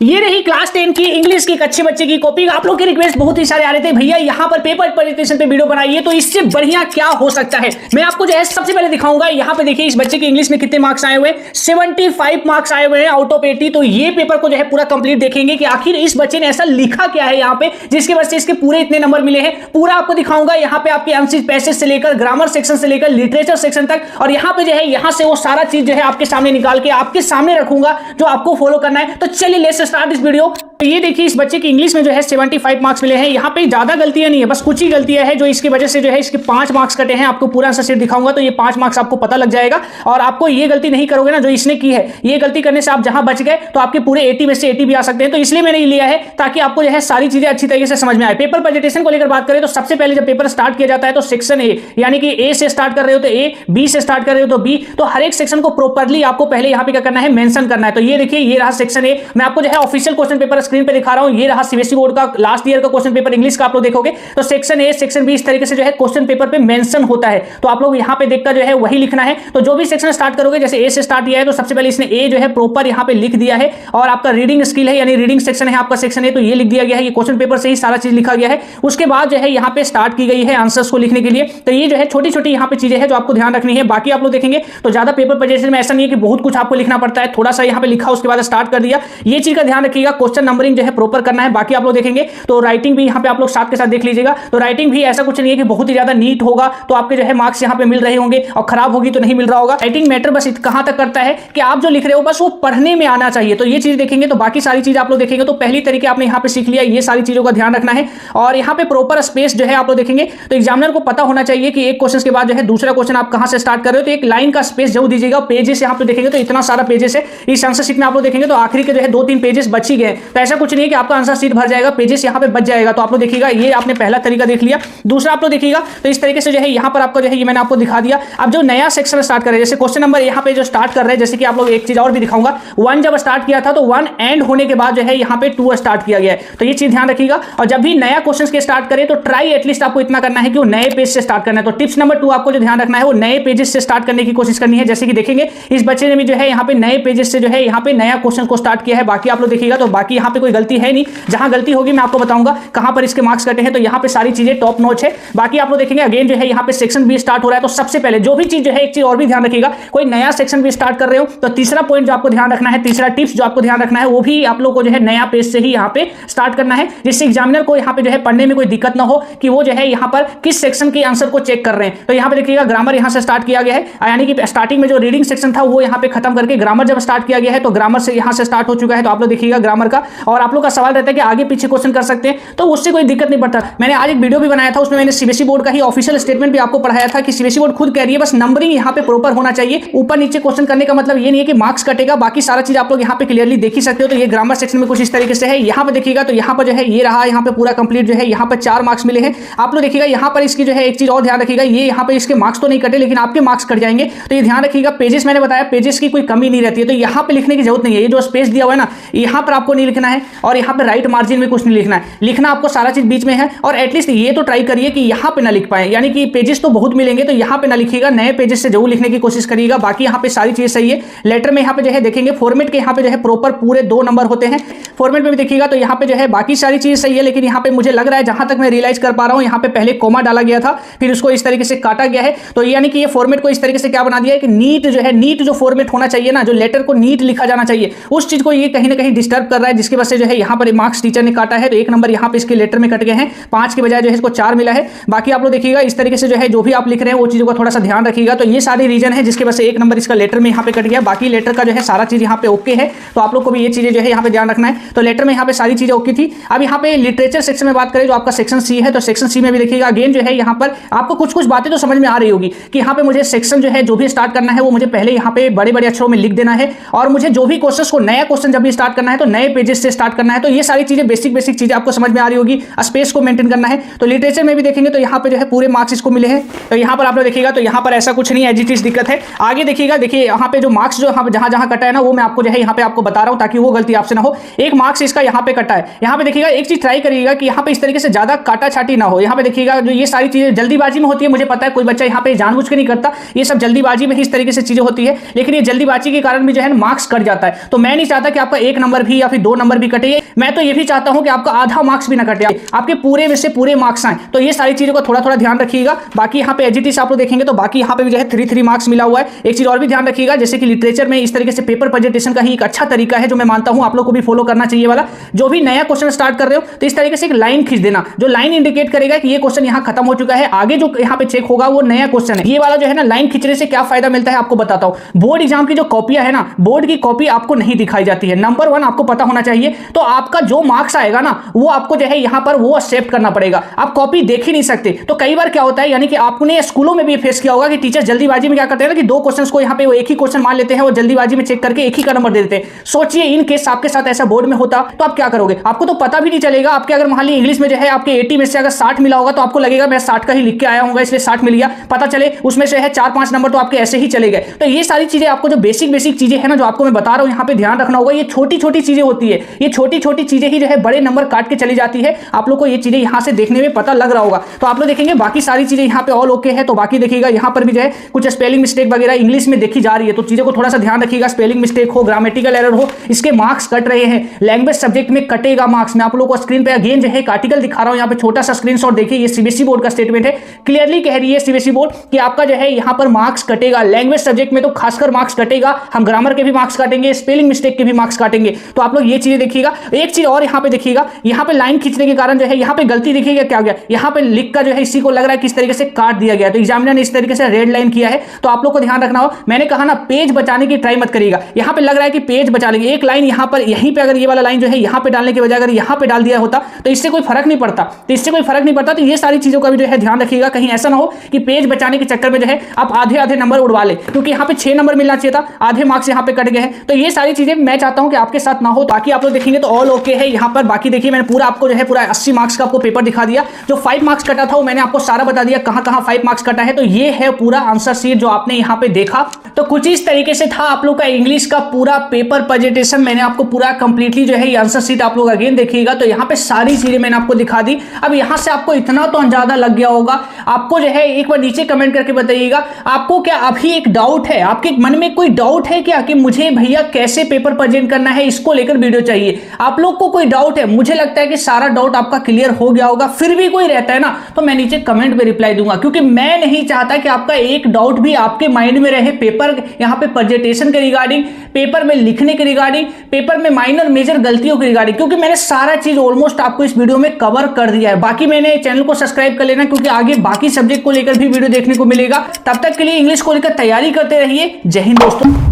ये रही क्लास 10 की इंग्लिश की अच्छे बच्चे की कॉपी। आप लोग की रिक्वेस्ट बहुत ही सारे आ रहे थे, भैया यहाँ पर पेपर प्रेजेंटेशन पे वीडियो बनाइए, तो इससे बढ़िया क्या हो सकता है। मैं आपको जो है सबसे पहले दिखाऊंगा। यहाँ पे देखिए इस बच्चे के इंग्लिश में कितने मार्क्स आए हुए, 75 मार्क्स आए हुए हैं आउट ऑफ 80। तो ये पेपर को जो है पूरा कंप्लीट देखेंगे कि आखिर इस बच्चे ने ऐसा लिखा क्या है यहाँ पे जिसकी वजह से इसके पूरे इतने नंबर मिले हैं। पूरा आपको दिखाऊंगा। यहाँ पे आपके एमसी पैसेज से लेकर ग्रामर सेक्शन से लेकर लिटरेचर सेक्शन तक, और यहाँ पे जो है यहाँ से वो सारा चीज जो है आपके सामने निकाल के आपके सामने रखूंगा जो आपको फॉलो करना है। तो चलिए लेट्स स्टार्ट इस वीडियो। तो ये देखिए इस बच्चे की इंग्लिश में जो है 75 मार्क्स मिले हैं। यहाँ पे ज्यादा गलतियां नहीं है, बस कुछ ही गलतियां हैं जो इसकी वजह से जो है इसके 5 मार्क्स कटे हैं। आपको पूरा आंसर शीट दिखाऊंगा तो ये 5 मार्क्स आपको पता लग जाएगा। और आपको ये गलती नहीं करोगे ना जो इसने की है, ये गलती करने से आप जहां बच गए तो आपके पूरे 80 में से 80 भी आ सकते हैं। तो इसलिए मैंने लिया है ताकि आपको जो है सारी चीजें अच्छी तरीके से समझ में आए। पेपर प्रेजेंटेशन को लेकर बात करें तो सबसे पहले जब पेपर स्टार्ट किया जाता है तो सेक्शन ए, यानी कि ए से स्टार्ट कर रहे हो तो ए, बी से स्टार्ट कर रहे हो तो बी, तो हर एक सेक्शन को प्रॉपर्ली आपको पहले यहाँ पे क्या करना है, मेंशन करना है। तो ये देखिए ये रहा सेक्शन ए। मैं आपको जो है ऑफिशियल क्वेश्चन पेपर स्क्रीन पे दिखा रहा हूं। ये रहा सीबीएसई बोर्ड का लास्ट ईयर का क्वेश्चन पेपर इंग्लिश का। आप लोग देखोगे तो सेक्शन ए, सेक्शन बी इस तरीके से जो है क्वेश्चन पेपर पे मेंशन होता है। तो आप लोग यहाँ पे देखकर जो है वही लिखना है। तो जो भी सेक्शन स्टार्ट करोगे, जैसे ए से स्टार्ट किया है तो सबसे पहले इसने ए जो है प्रॉपर यहाँ पे लिख दिया है। और आपका रीडिंग स्किल है यानी रीडिंग सेक्शन है आपका सेक्शन ए, तो ये लिख दिया गया है। ये क्वेश्चन पेपर से ही सारा चीज लिखा गया है। उसके बाद जो है यहाँ पे स्टार्ट की गई है आंसर्स को लिखने के लिए। तो ये जो है छोटी छोटी यहाँ पे चीजें हैं जो आपको ध्यान रखनी है। बाकी आप लोग देखेंगे तो ज्यादा पेपर प्रेजेंटेशन में ऐसा नहीं है कि बहुत कुछ आपको लिखना पड़ता है, थोड़ा सा यहाँ पे लिखा उसके बाद स्टार्ट कर दिया। ये चीज का ध्यान रखिएगा। क्वेश्चन नंबरिंग जो है प्रॉपर करना है। बाकी आप लोग देखेंगे तो राइटिंग भी यहाँ पे आप लोग साथ के साथ देख लीजिएगा। तो राइटिंग भी ऐसा कुछ नहीं है कि बहुत ही ज्यादा नीट होगा तो आपके जो है मार्क्स यहाँ पे मिल रहे होंगे और खराब होगी तो नहीं मिल रहा होगा। राइटिंग मैटर बस कहां तक करता है कि आप जो लिख रहे हो बस वो पढ़ने में आना चाहिए। तो ये चीज देखेंगे तो बाकी सारी चीज आप लोग देखेंगे तो पहली तरीके आपने यहाँ पे सीख लिया। ये सारी चीजों का ध्यान रखना है। और यहाँ पे प्रॉपर स्पेस जो है आप लोग देखेंगे तो एग्जामिनर को पता होना चाहिए कि एक क्वेश्चन के बाद जो है दूसरा क्वेश्चन आप कहां से स्टार्ट कर रहे हो। तो एक लाइन का स्पेस जरूर दीजिएगा। पेजेस यहाँ पे देखेंगे तो इतना सारा पेजेस है इस आंसर शीट में। आप लोग देखेंगे तो आखिरी के जो है 2-3 पेजेस बच ही गए। तो ऐसा कुछ नहीं है कि आपका आंसर शीट भर जाएगा, पेजेस यहाँ पे बच जाएगा। तो आप लोग देखिएगा ये आपने पहला तरीका देख लिया। दूसरा आप लोग देखिएगा तो इस तरीके से जो है यहाँ पर आपका जो है ये मैंने आपको दिखा दिया। अब जो नया सेक्शन स्टार्ट कर रहे हैं, जैसे क्वेश्चन नंबर यहाँ पे जो स्टार्ट कर रहे हैं, जैसे कि आप लोग एक चीज और भी दिखाऊंगा, 1 जब स्टार्ट किया था तो 1 एंड होने के बाद जो है यहाँ पे 2 स्टार्ट किया गया है। तो ये चीज ध्यान रखिएगा। और जब भी नया क्वेश्चन के स्टार्ट करें तो ट्राई एटलीस्ट आपको इतना करना है कि वो नए पेज से स्टार्ट करना है। तो टिप्स नंबर 2 आपको जो ध्यान रखना है वो नए पेजेस से स्टार्ट करने की कोशिश करनी है। जैसे कि देखेंगे इस बच्चे ने भी जो है यहाँ पे नए पेजेस से जो है यहाँ पे नया क्वेश्चन को स्टार्ट किया है। बाकी आप लोग देखिएगा तो बाकी यहाँ पे कोई गलती है नहीं। जहां गलती होगी मैं आपको बताऊंगा कहां पर इसके मार्क्स कटे हैं। तो यहाँ पे सारी चीजें टॉप नॉच है। बाकी आप लोग देखेंगे अगेन जो है यहाँ पे सेक्शन बी स्टार्ट हो रहा है। तो सबसे पहले जो भी चीज जो है एक चीज और भी ध्यान रखिएगा, कोई नया सेक्शन भी स्टार्ट कर रहे हो तो तीसरा पॉइंट जो आपको ध्यान रखना है, तीसरा टिप्स जो आपको ध्यान रखना है वो भी आप लोग को जो है नया पेज से ही यहाँ पे स्टार्ट करना है, जिससे एग्जामिनर को यहाँ पे जो है पढ़ने में कोई दिक्कत ना हो कि वो जो है यहाँ पर किस सेक्शन के आंसर को चेक कर रहे हैं। तो यहाँ पे देखिएगा ग्रामर यहाँ से स्टार्ट किया गया है, यानी कि स्टार्टिंग में जो रीडिंग सेक्शन था वो यहाँ पे खत्म करके ग्रामर जब स्टार्ट किया गया है तो ग्रामर से यहाँ से स्टार्ट हो चुका है। तो आप लोग देखिएगा ग्रामर का। और आप लोग का सवाल रहता है कि आगे पीछे क्वेश्चन कर सकते हैं, तो उससे कोई दिक्कत नहीं पड़ता। मैंने आज एक वीडियो भी बनाया था, उसमें मैंने सीबीएसई बोर्ड का ही ऑफिशियल स्टेटमेंट भी आपको पढ़ाया था कि सीबीएसई बोर्ड खुद कह रही है बस नंबरिंग यहाँ पे प्रॉपर होना चाहिए। ऊपर नीचे क्वेश्चन करने का मतलब ये नहीं है कि मार्क्स कटेगा, बाकी सारा चीज आप लोग यहाँ पे क्लियरली देख ही सकते हो। तो ये ग्रामर सेक्शन में कुछ इस तरीके से है। यहाँ पे देखिएगा तो यहाँ पर जो है ये रहा, यहाँ पे पूरा कंप्लीट जो है यहाँ पर 4 मार्क्स मिले हैं। आप लोग देखिएगा यहाँ पर इसकी जो है एक चीज और ध्यान रखिएगा, ये यहाँ पे इसके मार्क्स तो नहीं कटे लेकिन आपके मार्क्स कट जाएंगे। तो ये ध्यान रखिएगा। पेजेस मैंने बताया पेजेस की कोई कमी नहीं रहती है, तो यहाँ पे लिखने की जरूरत नहीं है। ये जो स्पेस दिया हुआ है ना यहाँ पर आपको नहीं लिखना है और यहाँ पे राइट मार्जिन में कुछ नहीं लिखना है। लिखना आपको सारा चीज बीच में है। और एटलीस्ट ये तो ट्राई करिए कि यहाँ पे ना लिख पाए, यानी कि पेजेस तो बहुत मिलेंगे तो यहाँ पे ना लिखिएगा, नए पेजेस से जरूर लिखने की कोशिश करिएगा। बाकी यहाँ पे सारी चीज सही है। लेटर में यहाँ पे जो है देखेंगे फॉर्मेट के यहाँ पे जो है प्रॉपर पूरे 2 नंबर होते हैं। फॉर्मेट में भी देखिएगा तो यहाँ पे जो है बाकी सारी चीज सही है, लेकिन यहाँ पे मुझे लग रहा है जहां तक मैं रियलाइज कर पा रहा हूँ यहाँ पे पहले कॉमा डाला गया था फिर उसको इस तरीके से काटा गया है। तो यानी कि ये फॉर्मेट को इस तरीके से क्या बना दिया है कि नीट जो है, नीट जो फॉर्मेट होना चाहिए ना, जो लेटर को नीट लिखा जाना चाहिए, उस चीज को ये कहीं ना कहीं डिस्टर्ब कर रहा है, जिसकी वजह से जो है यहाँ पर मार्क्स टीचर ने काटा है। तो 1 नंबर यहाँ पे इसके लेटर में कट गए हैं, 5 के बजाय जो है इसको 4 मिला है। बाकी आप लोग देखिएगा इस तरीके से जो है जो भी आप लिख रहे हैं वो चीजों का थोड़ा सा ध्यान रखिएगा। तो ये सारी रीजन है जिसकी वजह से 1 नंबर इसका लेटर में यहाँ पे कट गया। बाकी लेटर का जो है सारा चीज यहाँ पे ओके है, तो आप लोग को भी ये चीजें जो है यहाँ पे ध्यान रखना है। तो लेटर में यहाँ पे सारी चीजें ओके थी। अब यहाँ पे लिटरेचर सेक्शन में बात करें जो आपका सेक्शन सी है, तो सेक्शन सी में भी देखिएगा अगेन जो है यहाँ पर आपको कुछ कुछ बातें तो समझ में आ रही होगी कि यहाँ पे मुझे सेक्शन जो है जो भी स्टार्ट करना है वो मुझे पहले यहाँ पे बड़े बड़े अक्षरों में लिख देना है, और मुझे जो भी क्वेश्चन को नया क्वेश्चन जब भी स्टार्ट करना है तो नए पेजेस से स्टार्ट करना है। तो ये सारी चीजें बेसिक चीजें आपको समझ में आ रही होगी। स्पेस को मेंटेन करना है। तो लिटरेचर में भी देखेंगे तो यहाँ पे जो है पूरे मार्क्स इसको मिले हैं। तो यहाँ पर आप लोग देखिएगा तो यहाँ पर ऐसा कुछ नहीं है, एजिटिस दिक्कत है। आगे देखिएगा, देखिए यहाँ पे जो मार्क्स जो जहां जहां कटा है ना वो मैं आपको जो है यहाँ पे आपको बता रहा हूँ ताकि वो गलती आपसे ना हो। एक 1 मार्क्स इसका यहाँ पे कटा है। यहाँ पे देखिएगा एक चीज ट्राई करिएगा कि यहाँ पे इस तरीके से ज्यादा काटा छाटी ना हो। यहाँ पे देखिएगा जो ये सारी चीजें जल्दीबाजी में होती है, मुझे पता है कोई बच्चा यहाँ पे जानबूझ के नहीं करता, ये सब जल्दीबाजी में ही इस तरीके से चीजें होती है, लेकिन ये जल्दीबाजी के कारण भी जो है मार्क्स कट जाता है। तो मैं नहीं चाहता कि आपका 1 नंबर भी या फिर 2 नंबर भी कटे, मैं तो ये भी चाहता हूं कि आपका आधा मार्क्स भी ना कटे, आपके पूरे में से पूरे मार्क्स आए। तो ये सारी चीजों का थोड़ा थोड़ा ध्यान रखिएगा। बाकी यहाँ पे एजीटी से आप लोग देखेंगे तो बाकी यहाँ पे भी जो है 3 मार्क्स मिला हुआ है। एक चीज और भी ध्यान रखिएगा, जैसे कि लिटरेचर में इस तरीके से पेपर प्रेजेंटेशन का ही एक अच्छा तरीका है जो मैं मानता हूं आप लोग को भी फॉलो करना चाहिए वाला। जो भी नया क्वेश्चन स्टार्ट कर रहे हो तो इस तरीके से एक लाइन खींच देना, जो लाइन इंडिकेट करेगा कि ये क्वेश्चन यहाँ खत्म हो चुका है, आगे जो यहाँ पे चेक होगा वो नया क्वेश्चन है। ये वाला जो है ना लाइन खींचने से क्या फायदा मिलता है आपको बताता हूं। बोर्ड एग्जाम की जो कॉपियां है ना, बोर्ड की कॉपी आपको नहीं दिखाई जाती है। नंबर 1 आपको पता होना चाहिए, तो आपका जो मार्क्स आएगा ना वो आपको जो है यहाँ पर वो एक्सेप्ट करना पड़ेगा, आप कॉपी देख ही नहीं सकते। तो कई बार क्या होता है, यानी कि आपने स्कूलों में भी फेस किया होगा कि टीचर जल्दीबाजी में क्या करते हैं ना कि 2 क्वेश्चंस को यहाँ पे वो एक ही क्वेश्चन मान लेते हैं, वो जल्दीबाजी में चेक करके एक ही का नंबर दे देते हैं। सोचिए इन केस आपके साथ ऐसा बोर्ड में होता तो आप क्या करोगे, आपको तो पता भी नहीं चलेगा। आपके अगर मान ली इंग्लिश में जो है आपके 80 में से अगर 60 मिला होगा तो आपको लगेगा मैं 60 का ही लिख के आया हूँ इसलिए 60 मिल गया, पता चले उसमें से है 4-5 नंबर तो आपके ऐसे ही चले गए। तो ये सारी चीजें आपको जो बेसिक चीजें है ना जो आपको मैं बता रहा हूँ यहाँ पे ध्यान रखना होगा। ये छोटी छोटी चीजें होती है, ये छोटी छोटी चीजें ही जो है बड़े नंबर काट के चली जाती है। आप लोग को ये चीजें यहाँ से देखने में पता लग रहा होगा। तो आप लोग देखेंगे बाकी सारी चीजें यहाँ पे ऑल ओके है। तो बाकी देखिएगा यहाँ पर भी जो है कुछ स्पेलिंग मिस्टेक वगैरह इंग्लिश में देखी जा रही है, तो चीजों को थोड़ा सा ध्यान रखिएगा। स्पेलिंग मिस्टेक हो, ग्रामेटिकल एरर हो, इसके मार्क्स कट रहे हैं। लैंग्वेज सब्जेक्ट में कटेगा मार्क्स। मैं आप लोगों को स्क्रीन पे अगेन जो है एक आर्टिकल दिखा रहा हूं, यहाँ पे छोटा सा स्क्रीनशॉट देखिए। ये सीबीएसई बोर्ड का स्टेटमेंट है, क्लियरली कह रही है सीबीएसई बोर्ड कि आपका जो है यहाँ पर मार्क्स कटेगा। लैंग्वेज सब्जेक्ट में तो खासकर मार्क्स कटेगा, हम ग्रामर के भी मार्क्स काटेंगे, स्पेलिंग मिस्टेक के भी मार्क्स काटेंगे। तो आप लोग ये चीजें देखिएगा। एक चीज और यहाँ पे देखिएगा, यहाँ पे लाइन खींचने के कारण जो है यहाँ पे गलती देखिएगा क्या हो गया, यहाँ पे लिख का जो है इसी को लग रहा है किस तरीके से काट दिया गया। तो एग्जामिनर ने इस तरीके से रेड लाइन किया है, तो आप लोग को ध्यान रखना हो। मैंने कहा ना पेज बचाने की ट्राई मत करिएगा। यहाँ पे लग रहा है कि पेज बचा लेंगे, एक लाइन यहाँ पर यहीं पे अगर ये वाला लाइन जो है यहाँ पे डालने के बजाय अगर यहाँ पे डाल दिया होता तो इससे कोई फर्क नहीं पड़ता, तो ये सारी चीजों का भी जो है ध्यान रखिएगा। कहीं ऐसा ना हो कि पेज बचाने के चक्कर में जो है आप आधे नंबर उड़वा ले, क्योंकि यहाँ पे 6 नंबर मिलना चाहिए था, आधे मार्क्स यहाँ पे कट गए हैं। तो ये सारी चीजें मैं चाहता हूं कि आपके साथ ना हो। बाकी आप लोग देखेंगे तो ऑल ओके है यहाँ पर। बाकी देखिए मैंने पूरा आपको जो है पूरा 80 मार्क्स का आपको पेपर दिखा दिया। जो 5 मार्क्स कटा था वो मैंने आपको सारा बता दिया कहां 5 मार्क्स कटा है। तो ये है पूरा आंसर शीट जो आपने यहाँ पे देखा। तो कुछ इस तरीके से था आप लोग का इंग्लिश का पूरा पेपर प्रेजेंटेशन। मैंने आपको पूरा कंप्लीटली जो है ये आंसर शीट आप लोग अगेन देखिएगा तो यहाँ पे सारी चीजें मैंने आपको दिखा दी। अब यहाँ से आपको इतना तो अंदाजा लग गया होगा। आपको जो है एक बार नीचे कमेंट करके बताइएगा आपको क्या अभी एक डाउट है, आपके मन में कोई डाउट है क्या कि मुझे भैया कैसे पेपर प्रेजेंट करना है, इसको लेकर वीडियो चाहिए। आप लोग को कोई डाउट है, मुझे लगता है कि सारा डाउट आपका क्लियर हो गया होगा। फिर भी कोई रहता है ना तो मैं नीचे कमेंट में रिप्लाई दूंगा, क्योंकि मैं नहीं चाहता कि आपका एक डाउट भी आपके माइंड में रहे पेपर यहाँ पे प्रेजेंटेशन के रिगार्डिंग, पेपर में लिखने के रिगार्डिंग, पेपर में माइनर मेजर गलतियों के रिगार्डिंग, क्योंकि मैंने सारा चीज ऑलमोस्ट आपको इस वीडियो में कवर कर दिया है। बाकी मैंने चैनल को सब्सक्राइब कर लेना, क्योंकि आगे बाकी सब्जेक्ट को लेकर भी वीडियो देखने को मिलेगा। तब तक के लिए इंग्लिश को लेकर तैयारी करते रहिए। जय हिंद दोस्तों।